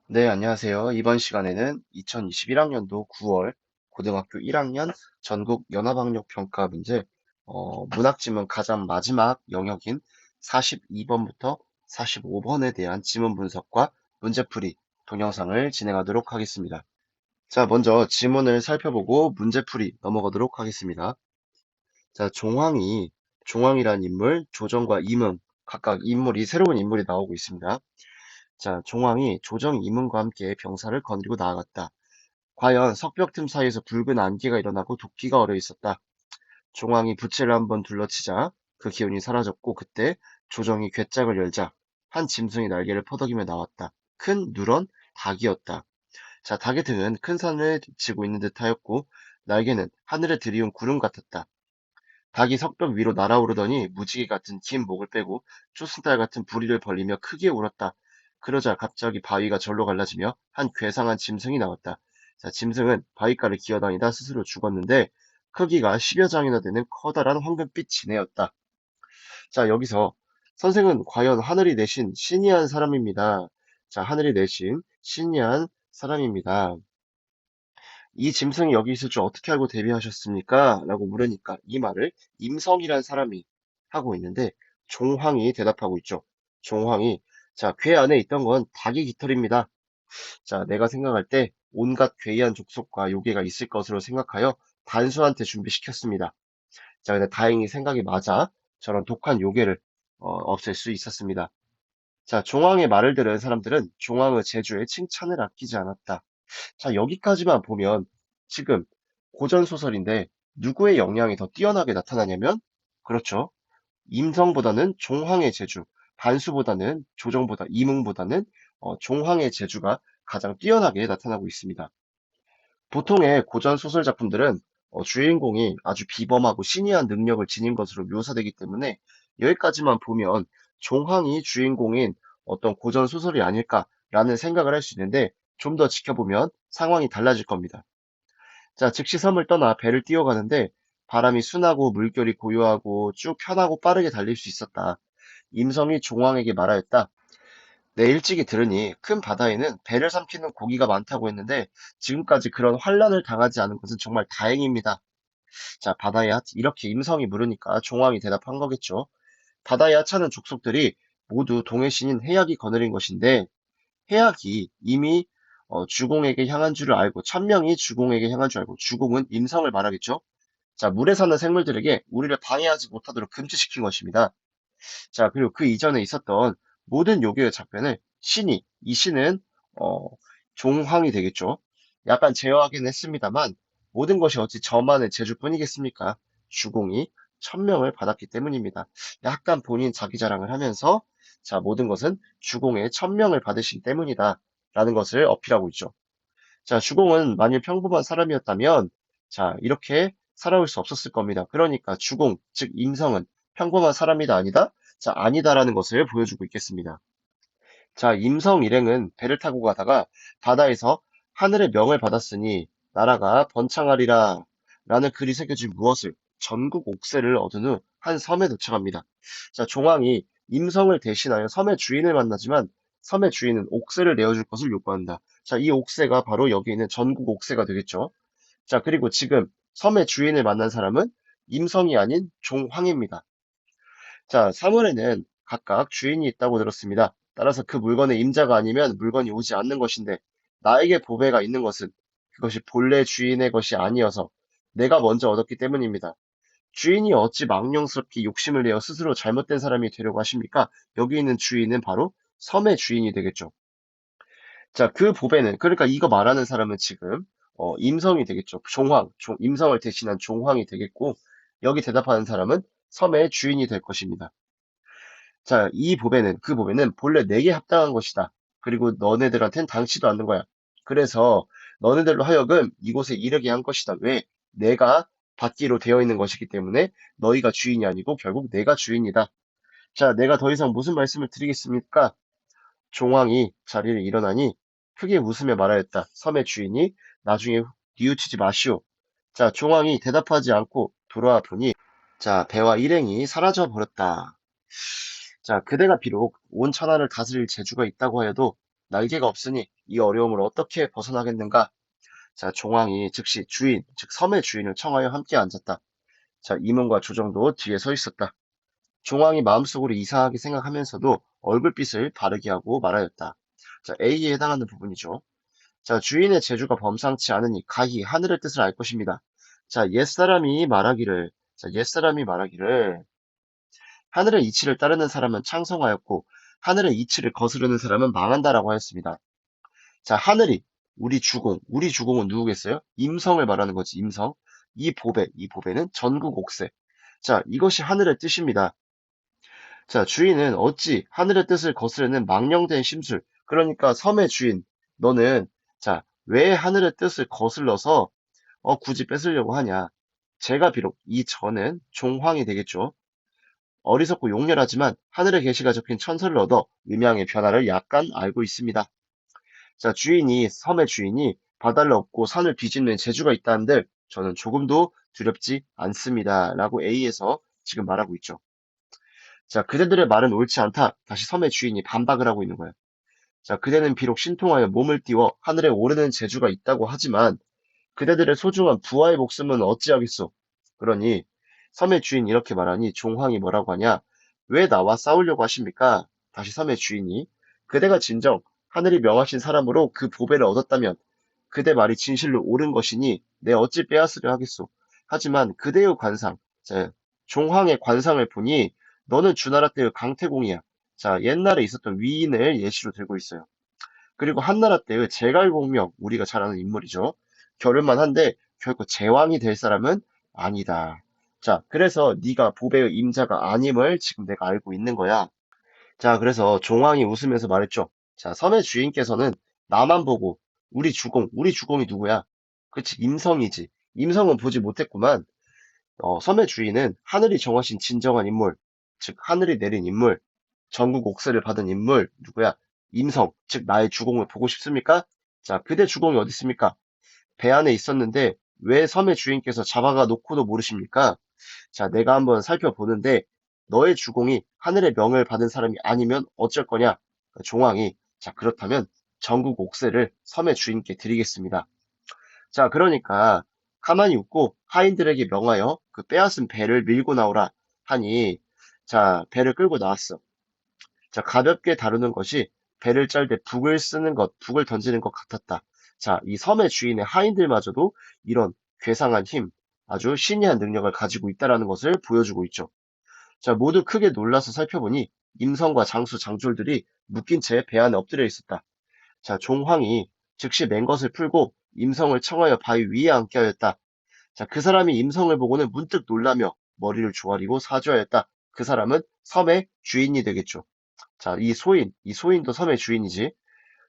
네, 안녕하세요. 이번 시간에는 2021학년도 9월 고등학교 1학년 전국 연합학력평가 문제, 문학지문 가장 마지막 영역인 42번부터 45번에 대한 지문 분석과 문제풀이 동영상을 진행하도록 하겠습니다. 자, 먼저 지문을 살펴보고 문제풀이 넘어가도록 하겠습니다. 자, 종황이란 인물, 조정과 임응, 각각 새로운 인물이 나오고 있습니다. 자, 종황이 조정 임금과 함께 병사를 거느리고 나아갔다. 과연 석벽 틈 사이에서 붉은 안개가 일어나고 도끼가 얼어 있었다. 종황이 부채를 한번 둘러치자 그 기운이 사라졌고 그때 조정이 괴짝을 열자 한 짐승이 날개를 퍼덕이며 나왔다. 큰 누런 닭이었다. 자, 닭의 등은 큰 산을 지고 있는 듯하였고 날개는 하늘에 들이운 구름 같았다. 닭이 석벽 위로 날아오르더니 무지개 같은 긴 목을 빼고 쪼승달 같은 부리를 벌리며 크게 울었다. 그러자 갑자기 바위가 절로 갈라지며 한 괴상한 짐승이 나왔다. 자, 짐승은 바위가를 기어다니다 스스로 죽었는데 크기가 10여 장이나 되는 커다란 황금빛 지네였다. 자, 여기서 선생은 과연 하늘이 내신 신이 한 사람입니다. 자, 하늘이 내신 신이 한 사람입니다. 이 짐승이 여기 있을 줄 어떻게 알고 데뷔하셨습니까? 라고 물으니까 이 말을 임성이란 사람이 하고 있는데 종황이 대답하고 있죠. 종황이 자, 괴 안에 있던 건 닭이 깃털입니다. 자, 내가 생각할 때 온갖 괴이한 족속과 요괴가 있을 것으로 생각하여 단수한테 준비시켰습니다. 자, 근데 다행히 생각이 맞아 저런 독한 요괴를 없앨 수 있었습니다. 자, 종황의 말을 들은 사람들은 종황의 제주에 칭찬을 아끼지 않았다. 자, 여기까지만 보면 지금 고전 소설인데 누구의 역량이 더 뛰어나게 나타나냐면 그렇죠. 임성보다는 종황의 재주, 반수보다는 조정보다 이몽보다는 종황의 재주가 가장 뛰어나게 나타나고 있습니다. 보통의 고전 소설 작품들은 주인공이 아주 비범하고 신이한 능력을 지닌 것으로 묘사되기 때문에 여기까지만 보면 종황이 주인공인 어떤 고전 소설이 아닐까라는 생각을 할 수 있는데 좀 더 지켜보면 상황이 달라질 겁니다. 자, 즉시 섬을 떠나 배를 뛰어가는데 바람이 순하고 물결이 고요하고 쭉 편하고 빠르게 달릴 수 있었다. 임성이 종황에게 말하였다. 내 일찍이 들으니 큰 바다에는 배를 삼키는 고기가 많다고 했는데 지금까지 그런 환란을 당하지 않은 것은 정말 다행입니다. 자, 이렇게 임성이 물으니까 종황이 대답한 거겠죠. 바다에 하찮은 족속들이 모두 동해신인 해악이 거느린 것인데 해악이 이미 주공에게 향한 줄을 알고 천명이 주공에게 향한 줄 알고 주공은 임성을 말하겠죠. 자, 물에 사는 생물들에게 우리를 방해하지 못하도록 금지시킨 것입니다. 자, 그리고 그 이전에 있었던 모든 요괴의 작변을 이 신은 어, 종황이 되겠죠. 약간 제어하긴 했습니다만 모든 것이 어찌 저만의 재주뿐이겠습니까? 주공이 천명을 받았기 때문입니다. 약간 본인 자기 자랑을 하면서 자, 모든 것은 주공의 천명을 받으신 때문이다. 라는 것을 어필하고 있죠. 자, 주공은 만일 평범한 사람이었다면 자, 이렇게 살아올 수 없었을 겁니다. 그러니까 주공, 즉 임성은 평범한 사람이다 아니다? 자, 아니다라는 것을 보여주고 있겠습니다. 자, 임성 일행은 배를 타고 가다가 바다에서 하늘의 명을 받았으니 나라가 번창하리라 라는 글이 새겨진 무엇을 전국 옥새를 얻은 후 한 섬에 도착합니다. 자, 종황이 임성을 대신하여 섬의 주인을 만나지만 섬의 주인은 옥새를 내어줄 것을 요구한다. 자, 이 옥새가 바로 여기 있는 전국 옥새가 되겠죠. 자, 그리고 지금 섬의 주인을 만난 사람은 임성이 아닌 종황입니다. 자, 사물에는 각각 주인이 있다고 들었습니다. 따라서 그 물건의 임자가 아니면 물건이 오지 않는 것인데, 나에게 보배가 있는 것은 그것이 본래 주인의 것이 아니어서 내가 먼저 얻었기 때문입니다. 주인이 어찌 망령스럽게 욕심을 내어 스스로 잘못된 사람이 되려고 하십니까? 여기 있는 주인은 바로 섬의 주인이 되겠죠. 자, 그 보배는, 그러니까 이거 말하는 사람은 지금, 임성이 되겠죠. 임성을 대신한 종황이 되겠고, 여기 대답하는 사람은 섬의 주인이 될 것입니다. 자, 그 보배는 본래 내게 합당한 것이다. 그리고 너네들한텐 당치도 않는 거야. 그래서 너네들로 하여금 이곳에 이르게 한 것이다. 왜? 내가 받기로 되어 있는 것이기 때문에 너희가 주인이 아니고 결국 내가 주인이다. 자, 내가 더 이상 무슨 말씀을 드리겠습니까? 종황이 자리를 일어나니 크게 웃으며 말하였다. 섬의 주인이 나중에 뉘우치지 마시오. 자, 종황이 대답하지 않고 돌아와 보니 자, 배와 일행이 사라져 버렸다. 자, 그대가 비록 온 천하를 다스릴 재주가 있다고 하여도 날개가 없으니 이 어려움을 어떻게 벗어나겠는가? 자, 종황이 즉시 주인, 즉 섬의 주인을 청하여 함께 앉았다. 자, 이문과 조정도 뒤에 서 있었다. 종황이 마음속으로 이상하게 생각하면서도 얼굴빛을 바르게 하고 말하였다. 자, A에 해당하는 부분이죠. 자, 주인의 재주가 범상치 않으니 가히 하늘의 뜻을 알 것입니다. 자, 옛사람이 말하기를, 하늘의 이치를 따르는 사람은 창성하였고, 하늘의 이치를 거스르는 사람은 망한다라고 하였습니다. 자, 하늘이, 우리 주공은 누구겠어요? 임성을 말하는 거지, 임성. 이 보배는 전국 옥새. 자, 이것이 하늘의 뜻입니다. 자, 주인은 어찌 하늘의 뜻을 거스르는 망령된 심술, 그러니까 섬의 주인, 너는, 자, 왜 하늘의 뜻을 거슬러서, 굳이 뺏으려고 하냐. 제가 비록 이 저는 종황이 되겠죠. 어리석고 용렬하지만 하늘의 계시가 적힌 천서를 얻어 음양의 변화를 약간 알고 있습니다. 자, 섬의 주인이 바다를 엎고 산을 뒤집는 재주가 있다는들 저는 조금도 두렵지 않습니다. 라고 A에서 지금 말하고 있죠. 자, 그대들의 말은 옳지 않다. 다시 섬의 주인이 반박을 하고 있는 거예요. 자, 그대는 비록 신통하여 몸을 띄워 하늘에 오르는 재주가 있다고 하지만 그대들의 소중한 부하의 목숨은 어찌하겠소? 그러니 섬의 주인이 이렇게 말하니 종황이 뭐라고 하냐? 왜 나와 싸우려고 하십니까? 다시 섬의 주인이 그대가 진정 하늘이 명하신 사람으로 그 보배를 얻었다면 그대 말이 진실로 옳은 것이니 내 어찌 빼앗으려 하겠소? 하지만 그대의 관상, 자, 종황의 관상을 보니 너는 주나라 때의 강태공이야. 자, 옛날에 있었던 위인을 예시로 들고 있어요. 그리고 한나라 때의 제갈공명, 우리가 잘 아는 인물이죠. 겨를만 한데 결코 제왕이 될 사람은 아니다. 자, 그래서 네가 보배의 임자가 아님을 지금 내가 알고 있는 거야. 자, 그래서 종황이 웃으면서 말했죠. 자, 섬의 주인께서는 나만 보고 우리 주공이 누구야? 그치, 임성이지. 임성은 보지 못했구만. 섬의 주인은 하늘이 정하신 진정한 인물, 즉 하늘이 내린 인물, 전국 옥세를 받은 인물 누구야? 임성, 즉 나의 주공을 보고 싶습니까? 자, 그대 주공이 어디 있습니까? 배 안에 있었는데 왜 섬의 주인께서 잡아가 놓고도 모르십니까? 자, 내가 한번 살펴보는데 너의 주공이 하늘의 명을 받은 사람이 아니면 어쩔 거냐? 종황이 자, 그렇다면 전국 옥세를 섬의 주인께 드리겠습니다. 자, 그러니까 가만히 웃고 하인들에게 명하여 그 빼앗은 배를 밀고 나오라 하니 자, 배를 끌고 나왔어. 자, 가볍게 다루는 것이 배를 짤 때 북을 던지는 것 같았다. 자, 이 섬의 주인의 하인들마저도 이런 괴상한 힘, 아주 신이한 능력을 가지고 있다라는 것을 보여주고 있죠. 자, 모두 크게 놀라서 살펴보니 임성과 장수, 장졸들이 묶인 채 배 안에 엎드려 있었다. 자, 종황이 즉시 맹것을 풀고 임성을 청하여 바위 위에 앉게 하였다. 자, 그 사람이 임성을 보고는 문득 놀라며 머리를 조아리고 사죄하였다. 그 사람은 섬의 주인이 되겠죠. 자, 이 소인도 섬의 주인이지.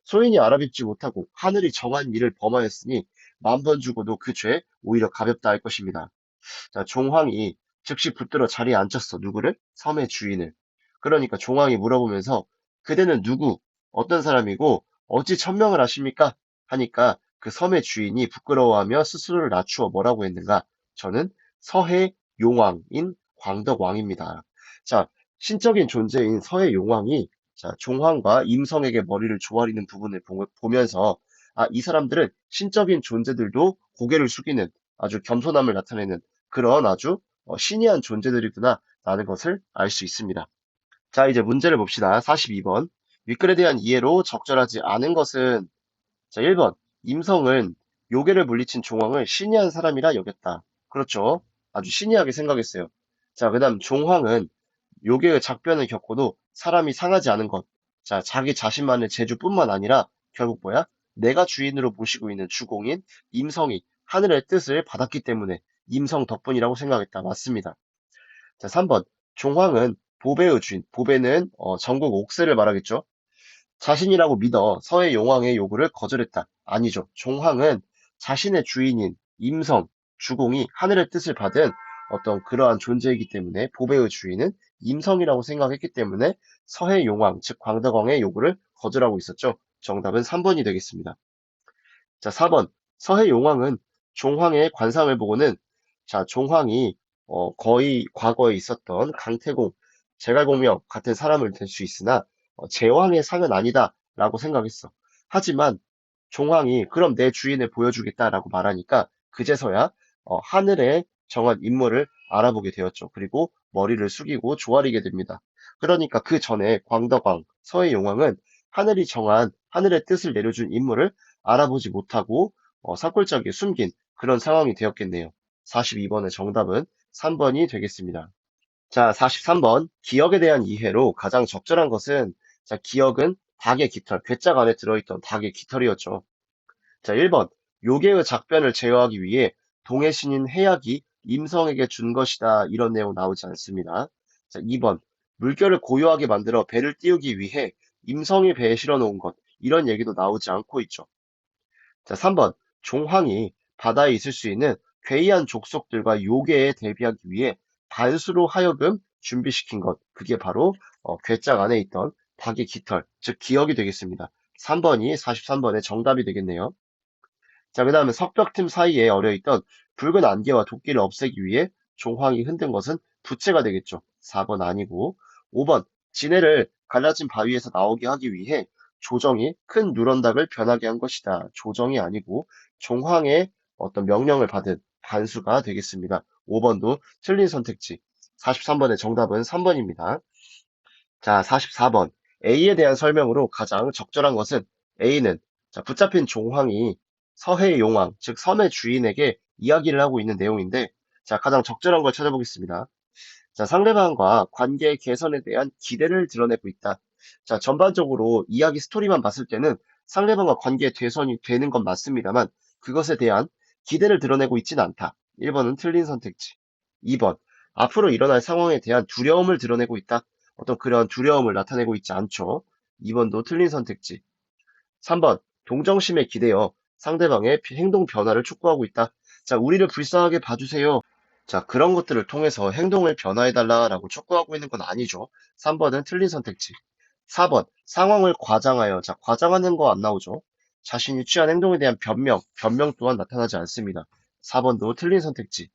소인이 알아듣지 못하고 하늘이 정한 일을 범하였으니 만 번 죽어도 그 죄 오히려 가볍다 할 것입니다. 자, 종황이 즉시 붙들어 자리에 앉혔어. 누구를? 섬의 주인을. 그러니까 종황이 물어보면서 그대는 누구, 어떤 사람이고 어찌 천명을 하십니까? 하니까 그 섬의 주인이 부끄러워하며 스스로를 낮추어 뭐라고 했는가? 저는 서해 용왕인 광덕왕입니다. 자, 신적인 존재인 서해 용왕이 자, 종황과 임성에게 머리를 조아리는 부분을 보면서 이 사람들은 신적인 존재들도 고개를 숙이는 아주 겸손함을 나타내는 그런 아주 신이한 존재들이구나 라는 것을 알 수 있습니다. 자, 이제 문제를 봅시다. 42번. 윗글에 대한 이해로 적절하지 않은 것은 자, 1번. 임성은 요괴를 물리친 종황을 신이한 사람이라 여겼다. 그렇죠. 아주 신이하게 생각했어요. 자, 그 다음 종황은 요괴의 작변을 겪고도 사람이 상하지 않은 것. 자, 자기 자신만의 재주뿐만 아니라 결국 뭐야? 내가 주인으로 모시고 있는 주공인 임성이 하늘의 뜻을 받았기 때문에 임성 덕분이라고 생각했다. 맞습니다. 자, 3번. 종황은 보배의 주인. 보배는 전국 옥세를 말하겠죠. 자신이라고 믿어 서해 용왕의 요구를 거절했다. 아니죠. 종황은 자신의 주인인 임성, 주공이 하늘의 뜻을 받은 어떤 그러한 존재이기 때문에 보배의 주인은 임성이라고 생각했기 때문에 서해 용왕, 즉 광덕왕의 요구를 거절하고 있었죠. 정답은 3번이 되겠습니다. 자, 4번. 서해 용왕은 종황의 관상을 보고는 자, 종황이 거의 과거에 있었던 강태공, 제갈공명 같은 사람을 될 수 있으나 제왕의 상은 아니다 라고 생각했어. 하지만 종황이 그럼 내 주인을 보여주겠다라고 말하니까 그제서야 하늘에 정한 인물을 알아보게 되었죠. 그리고 머리를 숙이고 조아리게 됩니다. 그러니까 그 전에 광덕왕, 서해용왕은 하늘이 정한 하늘의 뜻을 내려준 인물을 알아보지 못하고 산골짜기에 숨긴 그런 상황이 되었겠네요. 42번의 정답은 3번이 되겠습니다. 자, 43번. 기억에 대한 이해로 가장 적절한 것은, 자, 기억은 닭의 깃털, 괴짝 안에 들어있던 닭의 깃털이었죠. 자, 1번. 요괴의 작변을 제어하기 위해 동해 신인 해악이 임성에게 준 것이다. 이런 내용 나오지 않습니다. 자, 2번. 물결을 고요하게 만들어 배를 띄우기 위해 임성이 배에 실어 놓은 것. 이런 얘기도 나오지 않고 있죠. 자, 3번. 종황이 바다에 있을 수 있는 괴이한 족속들과 요괴에 대비하기 위해 반수로 하여금 준비시킨 것. 그게 바로 괴짝 안에 있던 닭의 깃털, 즉 기억이 되겠습니다. 3번이 43번의 정답이 되겠네요. 자, 그 다음에 석벽틈 사이에 어려있던 붉은 안개와 도끼를 없애기 위해 종황이 흔든 것은 부채가 되겠죠. 4번 아니고 5번 지네를 갈라진 바위에서 나오게 하기 위해 조정이 큰 누런닭을 변하게 한 것이다. 조정이 아니고 종황의 어떤 명령을 받은 반수가 되겠습니다. 5번도 틀린 선택지. 43번의 정답은 3번입니다. 자, 44번. A에 대한 설명으로 가장 적절한 것은 A는 자, 붙잡힌 종황이 서해의 용왕, 즉 섬의 주인에게 이야기를 하고 있는 내용인데 자, 가장 적절한 걸 찾아보겠습니다. 자, 상대방과 관계 개선에 대한 기대를 드러내고 있다. 자, 전반적으로 이야기 스토리만 봤을 때는 상대방과 관계 개선이 되는 건 맞습니다만 그것에 대한 기대를 드러내고 있지는 않다. 1번은 틀린 선택지. 2번, 앞으로 일어날 상황에 대한 두려움을 드러내고 있다. 어떤 그런 두려움을 나타내고 있지 않죠. 2번도 틀린 선택지. 3번, 동정심에 기대어 상대방의 행동 변화를 촉구하고 있다. 자, 우리를 불쌍하게 봐주세요. 자, 그런 것들을 통해서 행동을 변화해달라라고 촉구하고 있는 건 아니죠. 3번은 틀린 선택지. 4번, 상황을 과장하여. 자, 과장하는 거 안 나오죠. 자신이 취한 행동에 대한 변명 또한 나타나지 않습니다. 4번도 틀린 선택지.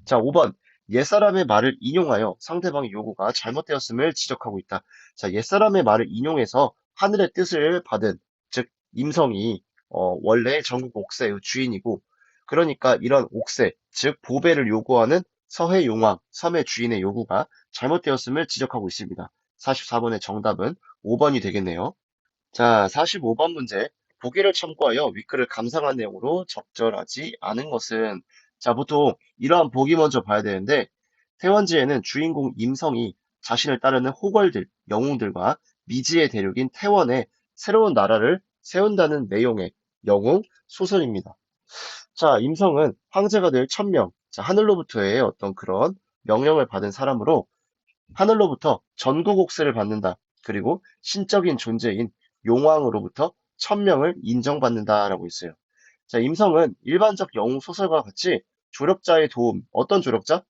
자, 5번, 옛사람의 말을 인용하여 상대방의 요구가 잘못되었음을 지적하고 있다. 자, 옛사람의 말을 인용해서 하늘의 뜻을 받은, 즉, 임성이 원래 전국 옥세의 주인이고, 그러니까 이런 옥세, 즉 보배를 요구하는 서해 용왕, 섬의 주인의 요구가 잘못되었음을 지적하고 있습니다. 44번의 정답은 5번이 되겠네요. 자, 45번 문제. 보기를 참고하여 윗글을 감상한 내용으로 적절하지 않은 것은, 자, 보통 이러한 보기 먼저 봐야 되는데, 태원지에는 주인공 임성이 자신을 따르는 호걸들, 영웅들과 미지의 대륙인 태원에 새로운 나라를 세운다는 내용의 영웅 소설입니다. 자, 임성은 황제가 될 천명, 자, 하늘로부터의 어떤 그런 명령을 받은 사람으로 하늘로부터 전국 옥세를 받는다. 그리고 신적인 존재인 용왕으로부터 천명을 인정받는다라고 있어요. 자, 임성은 일반적 영웅 소설과 같이 조력자의 도움, 어떤 조력자?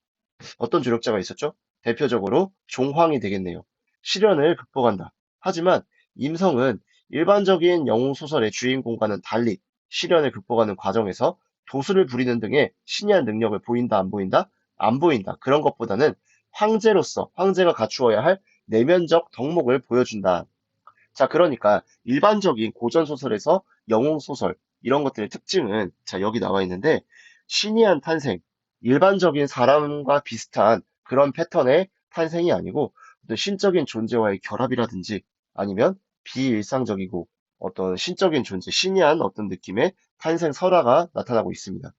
어떤 조력자가 있었죠? 대표적으로 종황이 되겠네요. 시련을 극복한다. 하지만 임성은 일반적인 영웅 소설의 주인공과는 달리 시련을 극복하는 과정에서 도술을 부리는 등의 신이한 능력을 보인다, 안 보인다? 안 보인다. 그런 것보다는 황제로서 황제가 갖추어야 할 내면적 덕목을 보여준다. 자, 그러니까 일반적인 고전 소설에서 영웅 소설 이런 것들의 특징은 자, 여기 나와 있는데 신이한 탄생, 일반적인 사람과 비슷한 그런 패턴의 탄생이 아니고 어떤 신적인 존재와의 결합이라든지 아니면 비일상적이고 어떤 신적인 존재, 신이한 어떤 느낌의 탄생 설화가 나타나고 있습니다.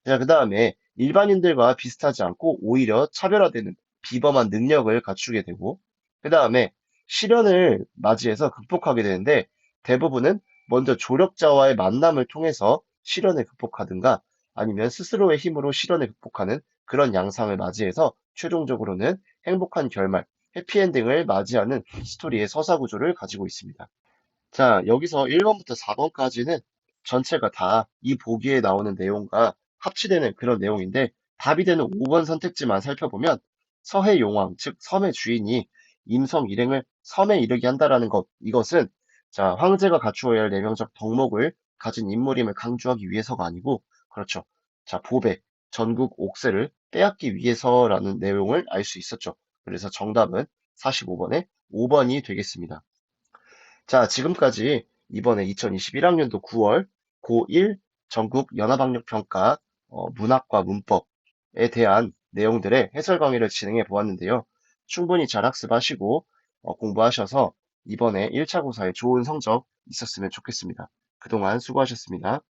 자, 그 다음에 일반인들과 비슷하지 않고 오히려 차별화되는 비범한 능력을 갖추게 되고, 그 다음에 시련을 맞이해서 극복하게 되는데, 대부분은 먼저 조력자와의 만남을 통해서 시련을 극복하든가, 아니면 스스로의 힘으로 시련을 극복하는 그런 양상을 맞이해서 최종적으로는 행복한 결말, 해피엔딩을 맞이하는 스토리의 서사 구조를 가지고 있습니다. 자, 여기서 1번부터 4번까지는 전체가 다 이 보기에 나오는 내용과 합치되는 그런 내용인데 답이 되는 5번 선택지만 살펴보면 서해 용왕, 즉 섬의 주인이 임성 일행을 섬에 이르게 한다라는 것, 이것은 자, 황제가 갖추어야 할 내면적 덕목을 가진 인물임을 강조하기 위해서가 아니고 그렇죠. 자, 보배, 전국 옥세를 빼앗기 위해서라는 내용을 알 수 있었죠. 그래서 정답은 45번에 5번이 되겠습니다. 자, 지금까지 이번에 2021학년도 9월 고1 전국 연합학력평가 문학과 문법에 대한 내용들의 해설 강의를 진행해 보았는데요. 충분히 잘 학습하시고 공부하셔서 이번에 1차 고사에 좋은 성적 있었으면 좋겠습니다. 그동안 수고하셨습니다.